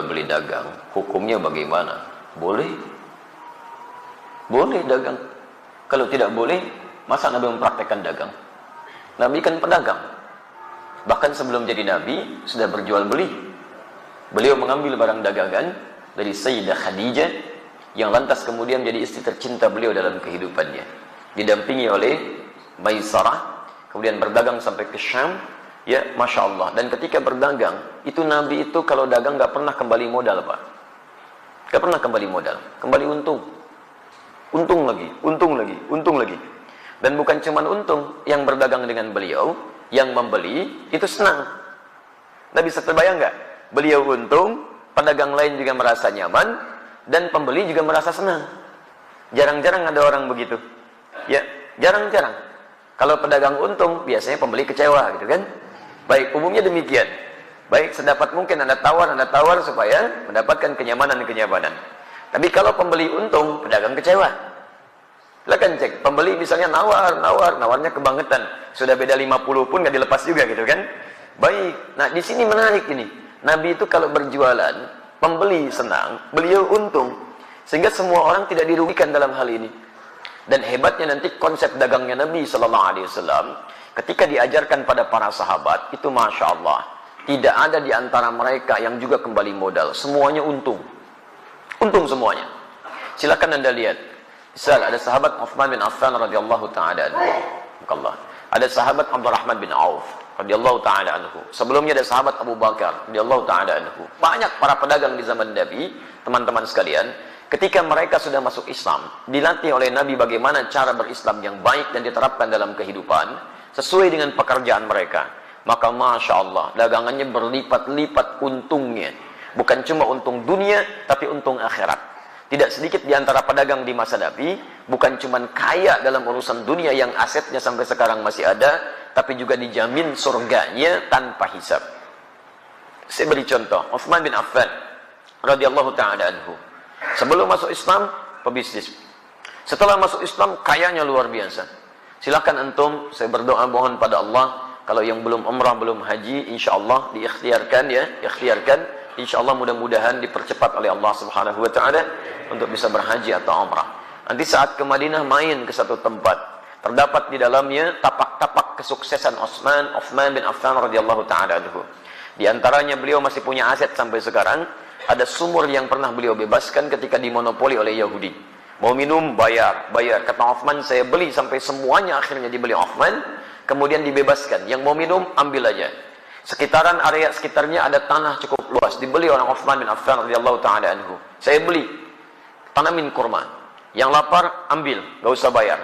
beli dagang, hukumnya bagaimana? Boleh. Boleh dagang. Kalau tidak boleh, masa Nabi mempraktekkan dagang? Nabi kan pedagang. Bahkan sebelum jadi Nabi, sudah berjual beli. Beliau mengambil barang dagangan dari Sayyidah Khadijah, yang lantas kemudian menjadi istri tercinta beliau dalam kehidupannya. Didampingi oleh Maisarah, kemudian berdagang sampai ke Syam. Ya, Masya Allah. Dan ketika berdagang, itu Nabi itu kalau dagang gak pernah kembali modal, Pak. Gak pernah kembali modal. Kembali untung. Untung lagi, untung lagi, untung lagi. Dan bukan cuma untung, yang berdagang dengan beliau, yang membeli, itu senang. Nabi terbayang gak? Beliau untung, pedagang lain juga merasa nyaman, dan pembeli juga merasa senang. Jarang-jarang ada orang begitu. Ya, jarang-jarang. Kalau pedagang untung, biasanya pembeli kecewa, gitu kan? Baik, umumnya demikian. Baik, sedapat mungkin Anda tawar supaya mendapatkan kenyamanan-kenyamanan. Tapi kalau pembeli untung, pedagang kecewa. Silakan cek, pembeli misalnya nawarnya kebangetan. Sudah beda 50 pun nggak dilepas juga gitu kan? Baik, nah di sini menarik ini. Nabi itu kalau berjualan, pembeli senang, beliau untung. Sehingga semua orang tidak dirugikan dalam hal ini. Dan hebatnya nanti konsep dagangnya Nabi SAW, ketika diajarkan pada para sahabat, itu Masya Allah, tidak ada di antara mereka yang juga kembali modal. Semuanya untung. Untung semuanya. Silakan Anda lihat. Misal ada sahabat Uthman bin Affan radhiyallahu taala anhu. Ada sahabat Abdurrahman bin Auf radhiyallahu taala anhu. Sebelumnya ada sahabat Abu Bakar radhiyallahu taala anhu. Banyak para pedagang di zaman Nabi, teman-teman sekalian, ketika mereka sudah masuk Islam, dilatih oleh Nabi bagaimana cara berislam yang baik dan diterapkan dalam kehidupan sesuai dengan pekerjaan mereka. Maka Masya Allah, dagangannya berlipat-lipat untungnya. Bukan cuma untung dunia, tapi untung akhirat. Tidak sedikit di antara pedagang di masa Nabi, bukan cuma kaya dalam urusan dunia yang asetnya sampai sekarang masih ada, tapi juga dijamin surganya tanpa hisab. Saya beri contoh, Uthman bin Affan radhiyallahu ta'ala anhu. Sebelum masuk Islam, pebisnis. Setelah masuk Islam, kayanya luar biasa. Silakan antum, saya berdoa mohon pada Allah, kalau yang belum umrah, belum haji, insya Allah diikhtiarkan ya, ikhtiarkan. Insya Allah mudah-mudahan dipercepat oleh Allah Subhanahu Wa Taala untuk bisa berhaji atau umrah. Nanti saat ke Madinah main ke satu tempat, terdapat di dalamnya tapak-tapak kesuksesan Uthman bin Affan radhiyallahu taala anhu. Di antaranya beliau masih punya aset sampai sekarang. Ada sumur yang pernah beliau bebaskan ketika dimonopoli oleh Yahudi. Mau minum bayar. Kata Uthman, saya beli sampai semuanya akhirnya dibeli Uthman, kemudian dibebaskan. Yang mau minum ambil aja. Sekitaran area sekitarnya ada tanah cukup luas, dibeli oleh Uthman bin Affan radhiyallahu taala anhu. Saya beli, tanamin kurma. Yang lapar ambil, gak usah bayar.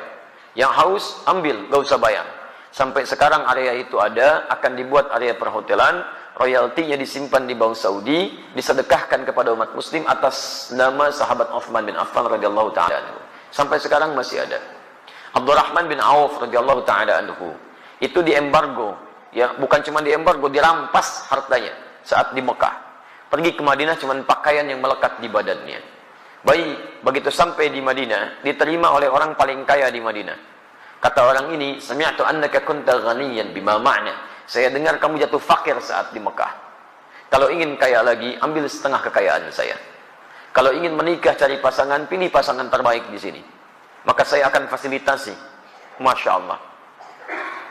Yang haus ambil, gak usah bayar. Sampai sekarang area itu ada, akan dibuat area perhotelan, royaltinya disimpan di Bank Saudi, disedekahkan kepada umat muslim atas nama sahabat Uthman bin Affan radhiyallahu taala anhu. Sampai sekarang masih ada. Abdurrahman bin Auf radhiyallahu taala anhu, itu diembargo. Ya, bukan cuma diembargo, dirampas hartanya saat di Mekah. Pergi ke Madinah cuma pakaian yang melekat di badannya. Baik, begitu sampai di Madinah, diterima oleh orang paling kaya di Madinah. Kata orang ini, "Sami'tu annaka kunta ghaniyan bima ma'na." Saya dengar kamu jatuh fakir saat di Mekah. Kalau ingin kaya lagi, ambil setengah kekayaan saya. Kalau ingin menikah, cari pasangan, pilih pasangan terbaik di sini. Maka saya akan fasilitasi. Masya Allah.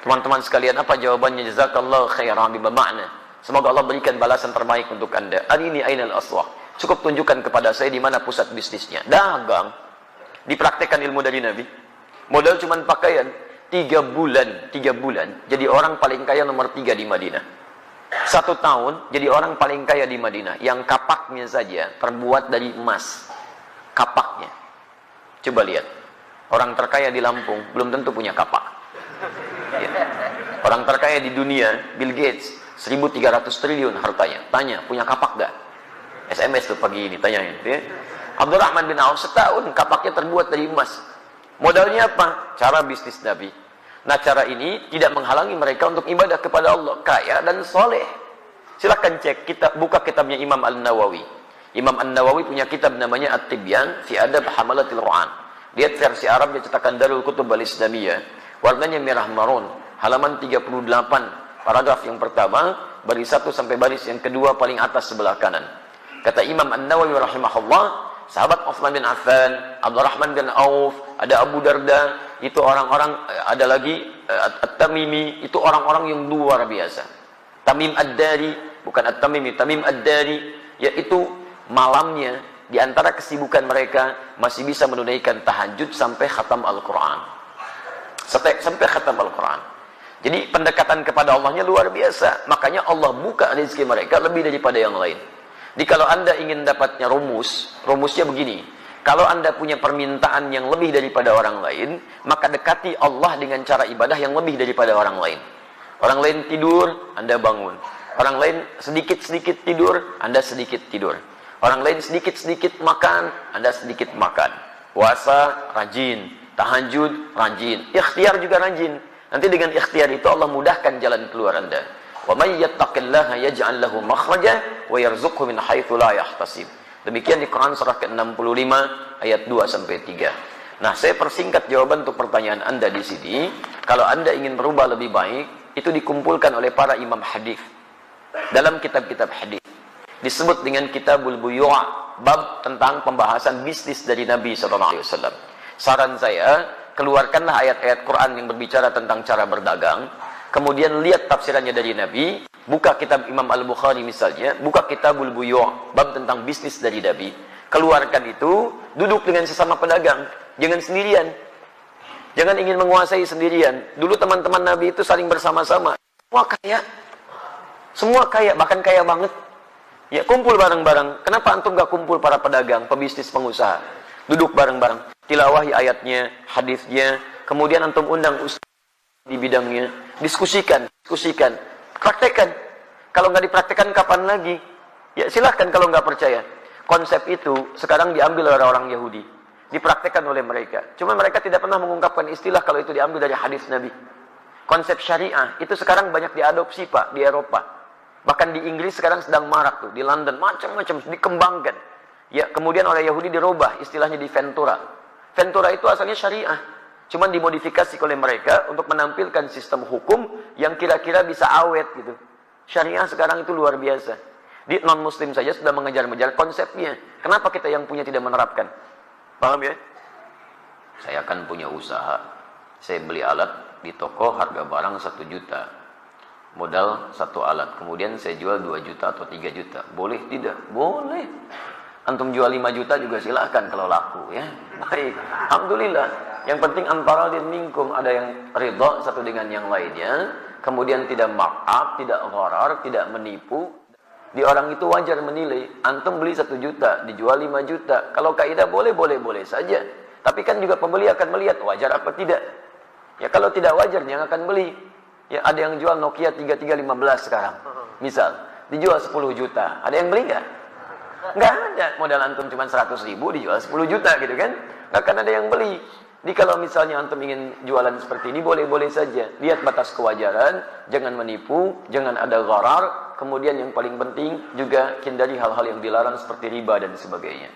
Teman-teman sekalian, apa jawabannya? Jazakallahu khairan bima ma'na. Semoga Allah berikan balasan terbaik untuk Anda. Hari ini ainal aswah. Cukup tunjukkan kepada saya di mana pusat bisnisnya. Dagang. Dipraktekkan ilmu dari Nabi. Modal cuma pakaian. 3 bulan. Jadi orang paling kaya nomor 3 di Madinah. 1 tahun jadi orang paling kaya di Madinah. Yang kapaknya saja terbuat dari emas. Kapaknya. Coba lihat. Orang terkaya di Lampung belum tentu punya kapak. Ya. Orang terkaya di dunia, Bill Gates, 1.300 triliun hartanya. Tanya, punya kapak gak? SMS tuh pagi ini, tanyain. Ya. Abdurrahman bin Auf setahun kapaknya terbuat dari emas. Modalnya apa? Cara bisnis Nabi. Nah, cara ini tidak menghalangi mereka untuk ibadah kepada Allah, kaya dan soleh. Silahkan cek, buka kitabnya Imam An-Nawawi. Imam An-Nawawi punya kitab namanya At-Tibyan fi Adab Hamalatil Quran. Lihat versi Arabnya cetakan Darul Kutub Al-Islamiyah. Warnanya merah marun, halaman 38, paragraf yang pertama, baris 1 sampai baris yang kedua paling atas sebelah kanan. Kata Imam An-Nawawi rahimahullah, sahabat Utsman bin Affan, Abdurrahman bin Auf, ada Abu Darda, itu orang-orang, ada lagi At-Tamimi, itu orang-orang yang luar biasa. Tamim Ad-Dari, bukan At-Tamimi, Tamim Ad-Dari, yaitu malamnya di antara kesibukan mereka masih bisa menunaikan tahajud sampai khatam Al-Quran. Sampai khatam Al-Quran. Jadi pendekatan kepada Allahnya luar biasa. Makanya Allah buka rezeki mereka lebih daripada yang lain. Jadi kalau Anda ingin dapatnya rumusnya begini. Kalau Anda punya permintaan yang lebih daripada orang lain, maka dekati Allah dengan cara ibadah yang lebih daripada orang lain. Orang lain tidur, Anda bangun. Orang lain sedikit-sedikit tidur, Anda sedikit tidur. Orang lain sedikit-sedikit makan, Anda sedikit makan. Puasa, rajin. Tahajud, rajin. Ikhtiar juga rajin. Nanti dengan ikhtiar itu Allah mudahkan jalan keluar Anda. Wa may yattaqillaha yaj'al lahu makhraja wa yarzuqhu min haitsu la yahtasib. Demikian di Quran surah ke-65 ayat 2 sampai 3. Nah, saya persingkat jawaban untuk pertanyaan Anda di sini. Kalau Anda ingin berubah lebih baik, itu dikumpulkan oleh para imam hadis dalam kitab-kitab hadis. Disebut dengan Kitabul Buyu', bab tentang pembahasan bisnis dari Nabi sallallahu alaihi wasallam. Saran saya, keluarkanlah ayat-ayat Quran yang berbicara tentang cara berdagang, kemudian lihat tafsirannya dari Nabi, buka kitab Imam Al-Bukhari misalnya, buka Kitabul Buyu', bab tentang bisnis dari Nabi, keluarkan itu, duduk dengan sesama pedagang, jangan sendirian, jangan ingin menguasai sendirian. Dulu teman-teman Nabi itu saling bersama-sama, semua kaya, bahkan kaya banget. Ya, kumpul bareng-bareng. Kenapa antum gak kumpul para pedagang, pebisnis, pengusaha? Duduk bareng-bareng, tilawahi ayatnya, hadisnya, kemudian antum undang ustaz di bidangnya, diskusikan, praktekkan. Kalau nggak dipraktekkan kapan lagi? Ya silahkan kalau nggak percaya. Konsep itu sekarang diambil oleh orang Yahudi, dipraktekkan oleh mereka. Cuma mereka tidak pernah mengungkapkan istilah kalau itu diambil dari hadis Nabi. Konsep syariah itu sekarang banyak diadopsi Pak di Eropa. Bahkan di Inggris sekarang sedang marak tuh, di London macam-macam dikembangkan. Ya, kemudian oleh Yahudi dirubah istilahnya di Ventura. Ventura itu asalnya syariah, cuman dimodifikasi oleh mereka untuk menampilkan sistem hukum yang kira-kira bisa awet gitu. Syariah sekarang itu luar biasa. Di non-muslim saja sudah mengejar-ngejar konsepnya. Kenapa kita yang punya tidak menerapkan? Paham ya? Saya akan punya usaha. Saya beli alat di toko harga barang 1 juta. Modal 1 alat. Kemudian saya jual 2 juta atau 3 juta. Boleh tidak? Boleh. Antum jual 5 juta juga silahkan kalau laku ya. Baik. Alhamdulillah. Yang penting antara din minkum, ada yang ridha satu dengan yang lainnya, kemudian tidak markup, tidak gharar, tidak menipu. Di orang itu wajar menilai. Antum beli 1 juta, dijual 5 juta. Kalau kaidah boleh saja. Tapi kan juga pembeli akan melihat wajar apa tidak. Ya kalau tidak wajar yang akan beli. Ya ada yang jual Nokia 3315 sekarang. Misal, dijual 10 juta. Ada yang beli nggak? Nggak ada. Modal antum cuma 100.000 dijual 10 juta gitu kan. Nggak akan ada yang beli. Jadi kalau misalnya antum ingin jualan seperti ini, boleh-boleh saja. Lihat batas kewajaran, jangan menipu, jangan ada gharar. Kemudian yang paling penting juga hindari hal-hal yang dilarang seperti riba dan sebagainya.